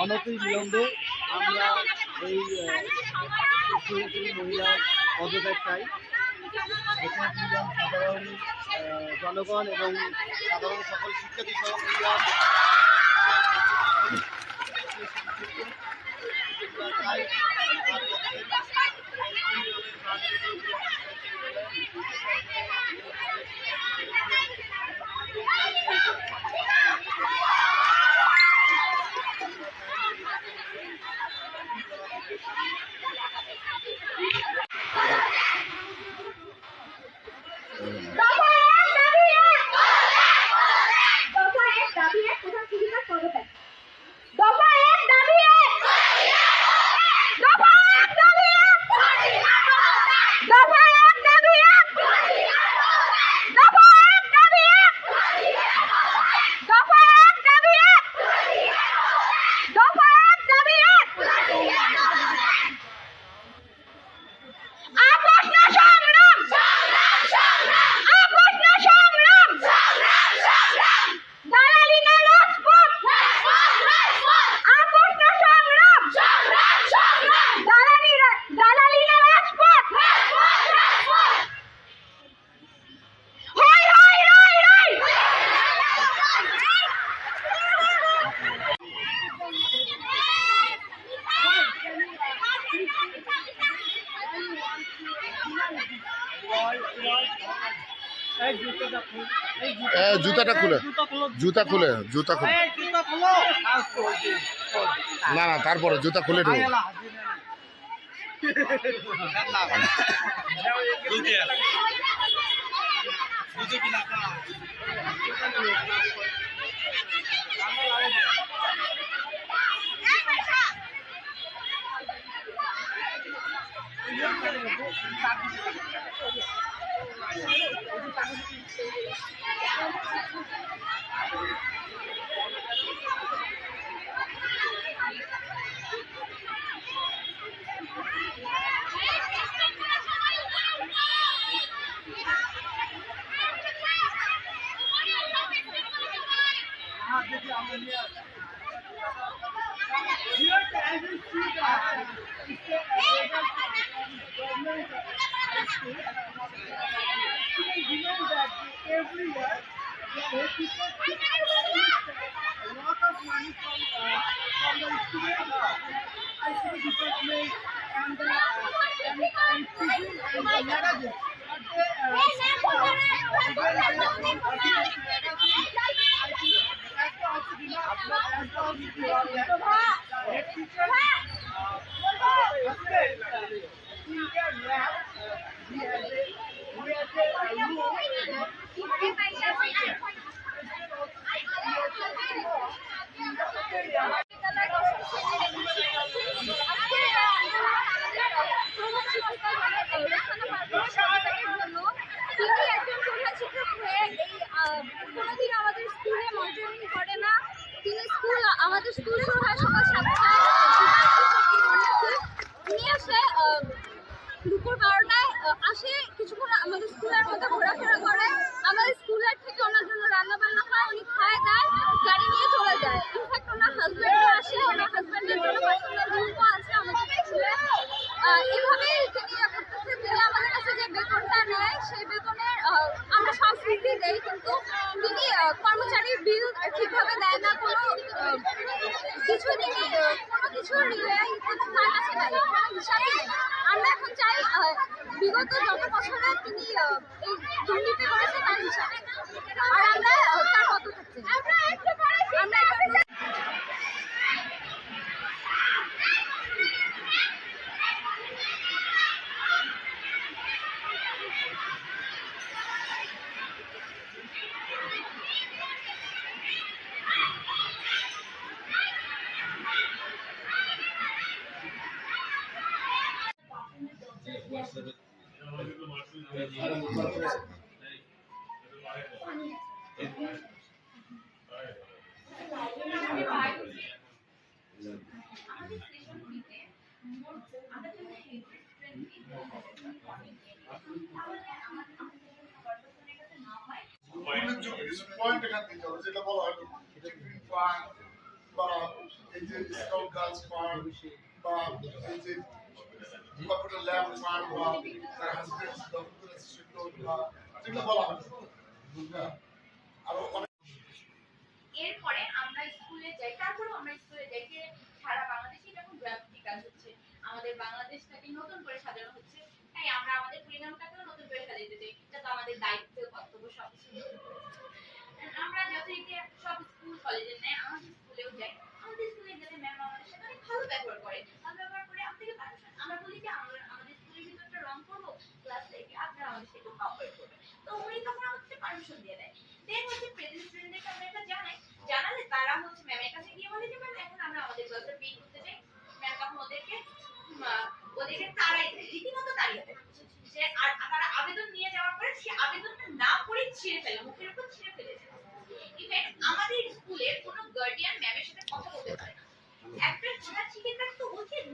অনতি বিলম্বে আমরা এই মহিলা পদত্যাগ চাই। এখানে সাধারণ জনগণ এবং সাধারণ সকল শিক্ষার্থী সহ মহিলা চাই। জুতাটা খুলে, জুতা খুলে, জুতা খুলে। না না, তারপরে জুতা খুলে ঢুক। আমাদের স্কুল শুরু হয় সকাল 7টায়, উনি আসে দুপুর 12টায়, আসে কিছুক্ষণ আমাদের স্কুলের মধ্যে ঘোরাফেরা করে। আমাদের স্কুলের থেকে ওনার জন্য রান্না বান্না হয়, উনি খায় দেয়, গাড়ি নিয়ে চলে যায়। ইনফ্যাক্ট ওনার হাজব্যান্ড আসে, ওনার হাজব্যান্ডের জন্য পার্সোনাল রুমও আছে আমাদের স্কুলে। এভাবেই তিনি করতেছে। তিনি আমাদের কাছে যে বেতনটা নেয় সেই বেতনের আমরা সব ফ্রিতে দেই, কিন্তু তিনি কর্মচারীর বিল ঠিকভাবে দেয় না, কোনো কিছু তিনি কোনো কিছুর তার কাছে নাই, কোনো হিসাবই নেই। আমরা এখন চাই বিগত যত বছরে তিনি এই দুর্নীতি করেছে তার হিসাব, আর আমরা তার পদক্ষেপ চাই। আমরা পয়েন্ট এখান থেকে চলো, যেটা বলা হলো গ্রিন পার্ক বা এই যে স্কাউট গার্লস পার্ক বা এই যে কম্পিউটার ল্যাব পার্ক বা তার হাজবেন্ডস কম্পিউটার অ্যাসিস্ট্যান্ট বা যেগুলো বলা হলো, আরো অনেক। এরপরে আমরা স্কুলে যাই, তারপরে আমরা স্কুলে যাই যে সারা বাংলাদেশে যখন গ্রাফিক কাজ হচ্ছে, আমাদের বাংলাদেশটাকে নতুন করে সাজানো হচ্ছে, তাই আমরা আমাদের পরিণামটাকেও নতুন করে সাজাতে চাই। এটা তো আমাদের দায়িত্ব, কর্তব্য সব কিছু। আমরা যথারীতি সব স্কুল কলেজের নেয় আমাদের স্কুলেও যাই। আমাদের স্কুলে গেলে ম্যাম আমাদের সাথে অনেক ভালো ব্যবহার করে, ভালো ব্যবহার করে আমাদেরকে পারমিশন, আমরা বলি যে আমরা আমাদের স্কুলের ভিতরটা রং করবো, ক্লাস থেকে আপনারা আমাদের সাথে কোঅপারেট করবেন, তো উনি তখন আমাদেরকে পারমিশন দিয়ে দেয়। দেন হচ্ছে প্রেজেন্ট স্টুডেন্টদেরকে আমরা এটা জানালে তারা হচ্ছে ম্যামের কাছে গিয়ে বলে যে ম্যাম এখন আমরা আমাদের ক্লাসে পে করতে চাই। ম্যাম তখন ওদেরকে তাড়াই দেয়, রীতিমতো তাড়িয়ে দেয়। যে আর তারা আবেদন নিয়ে যাওয়ার পরে সে আবেদনটা না করে ছিঁড়ে ফেলে, মুখের উপর ছিঁড়ে ফেলে দেয়। ইভেন আমাদের স্কুলের কোনো গার্ডিয়ান ম্যামের সাথে কথা বলতে পারে না। একটা শিক্ষিকার তো উচিত